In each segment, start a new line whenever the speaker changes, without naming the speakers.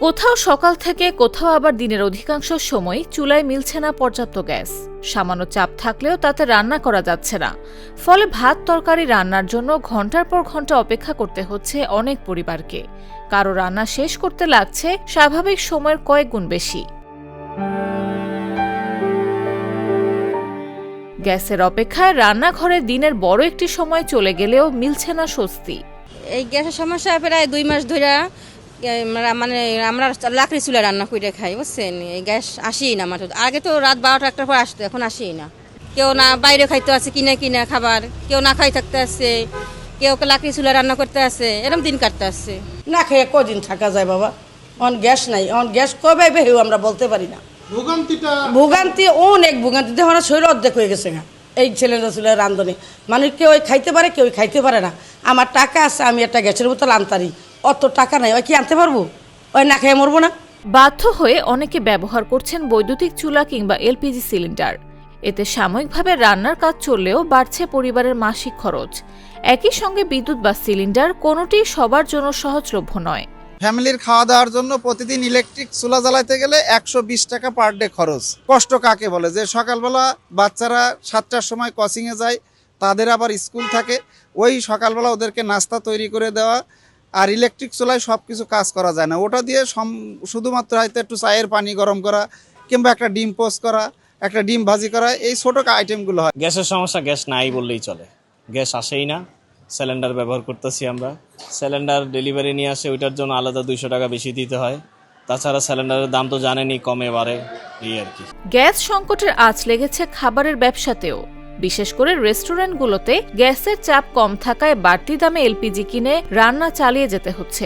কোথাও সকাল থেকে কোথাও আবার দিনের অধিকাংশ সময় চুলায় মিলছে না পর্যাপ্ত গ্যাস। সামান্য চাপ থাকলেও তাতে রান্না করা যাচ্ছে না। ফলে ভাত তরকারি রান্নার জন্য ঘন্টার পর ঘন্টা অপেক্ষা করতে হচ্ছে অনেক পরিবারকে। কারো রান্না শেষ করতে লাগছে স্বাভাবিক সময়ের কয়েক গুণ বেশি। গ্যাসের অপেক্ষায় রান্নাঘরে দিনের বড় একটি সময় চলে গেলেও মিলছে না স্বস্তি।
এই গ্যাসের সমস্যা প্রায় 2 মাস ধরে, মানে আমরা লাকড়ি চুলা রান্না করে খাই, বুঝছেন। এই গ্যাস আসেই না আমার। আগে তো রাত 12টা 1টার পর আসতো, এখন আসেই না। কেউ না বাইরে খাইতে আছে কিনে কিনে খাবার, কেউ না খাই থাকতে আছে, কেউ লাকড়ি চুলা রান্না করতে আছে, এরকম দিন কাটতে আছে।
না খেয়ে কদিন থাকা যায় বাবা? অন গ্যাস নাই, অন গ্যাস কবে বেহেও আমরা বলতে পারি না। ভোগান্তি অনেক ভোগান্তি, দেখো না শরীর অর্ধেক হয়ে গেছে না এই ছেলেরা চুলের রান্ধনে। মানুষ কেউ খাইতে পারে, কেউ খাইতে পারে না। আমার টাকা আছে, আমি একটা গ্যাসের বোতল আনতারি, অত টাকা নাই, ওই কি আনতে পারবো? ওই না খেয়ে মরবো না?
বাধ্য হয়ে অনেকে ব্যবহার করছেন বৈদ্যুতিক চুলা কিংবা এলপিজি সিলিন্ডার। এতে সাময়িকভাবে রান্নার কাজ চললেও বাড়ছে পরিবারের মাসিক খরচ। একই সঙ্গে বিদ্যুৎ বা সিলিন্ডার কোনোটিই সবার জন্য সহজলভ্য নয়।
ফ্যামিলির খাওয়া দাওয়ার জন্য প্রতিদিন ইলেকট্রিক চুলা জ্বালাইতে গেলে 120 টাকা পার ডে খরচ। কষ্ট কাকে বলে? যে সকালবেলা বাচ্চারা 7টার সময় কোচিংয়ে যায়, তাদের আবার স্কুল থাকে, ওই সকালবেলা ওদেরকে নাস্তা তৈরি করে দেওয়া। আর ইলেকট্রিক চুলায় সব কিছু কাজ করা যায় না। ওটা দিয়ে শুধুমাত্র হয়তো একটু চায়ের পানি গরম করা কিংবা একটা ডিম পোস্ট করা, একটা ডিম ভাজি করা, এই ছোটো আইটেমগুলো হয়।
গ্যাসের সমস্যা, গ্যাস নাই বললেই চলে। গ্যাস আসেই না। সিলিন্ডার ব্যবহার করতেছি আমরা। সিলিন্ডার ডেলিভারি নিয়ে আসে, ওইটার জন্য আলাদা 200 টাকা বেশি দিতে হয়। তাছাড়া সিলিন্ডারের দাম তো জানেনই, কমে বাড়ে, এই আর কি।
গ্যাস সংকটের আঁচ লেগেছে খাবারের ব্যবসাতেও। বিশেষ করে রেস্টুরেন্টগুলোতে গ্যাসের চাপ কম থাকায় বাড়তি দামে এলপিজি কিনে রান্না চালিয়ে যেতে হচ্ছে।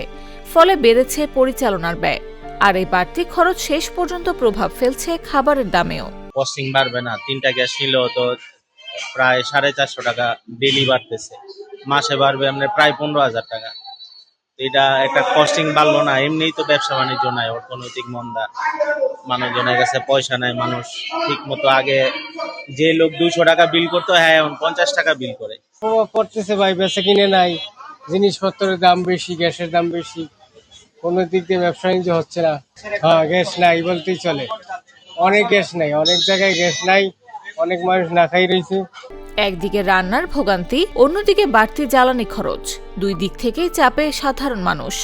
ফলে বেড়েছে পরিচালনার ব্যয়। আর এই বাড়তি খরচ শেষ পর্যন্ত প্রভাব ফেলছে খাবারের দামেও।
কস্টিং বাড়বে না, 3টা গ্যাস নিলেও তো প্রায় 450 টাকা ডেলি বাড়তেছে। মাসে বাড়বে আমরা প্রায় 15,000 টাকা। এটা একটা কস্টিং বাড়লো না। এমনিই তো ব্যবসা বাণিজ্য নাই, অর্থনৈতিক মন্দা, মানুষজনের কাছে পয়সা নাই। মানুষ ঠিক মতো, আগে যে লোক 200 টাকা বিল করতো, হ্যাঁ এখন 50 টাকা বিল করে।
করতেছে ভাই, বেচা কিনে নাই, জিনিসপত্রের দাম বেশি, গ্যাসের দাম বেশি, কোনো দিক দিয়ে ব্যবসা বাণিজ্য হচ্ছে না। হ্যাঁ, গ্যাস নাই বলতেই চলে। অনেক গ্যাস নাই, অনেক জায়গায় গ্যাস নাই, অনেক মানুষ না খাই রয়েছে।
একদিকে রান্নার ভোগান্তি, অন্যদিকে বাড়তি জ্বালানি খরচ, দুই দিক থেকেই চাপে সাধারণ মানুষ।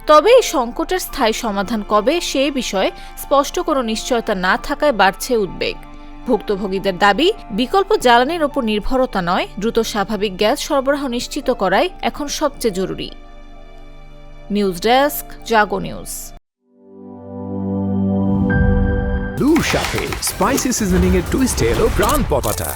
তবে এই সংকটের স্থায়ী সমাধান কবে, সে বিষয়ে স্পষ্ট কোনো নিশ্চয়তা না থাকায় বাড়ছে উদ্বেগ। ভুক্তভোগীদের দাবি, বিকল্প জ্বালানির ওপর নির্ভরতা নয়, দ্রুত স্বাভাবিক গ্যাস সরবরাহ নিশ্চিত করাই এখন সবচেয়ে জরুরি। নিউজ ডেস্ক, জাগো নিউজ।
লুর সাথে স্পাইসি সিজনিং এর টুইস্ট এলো প্রাণ পপাটা।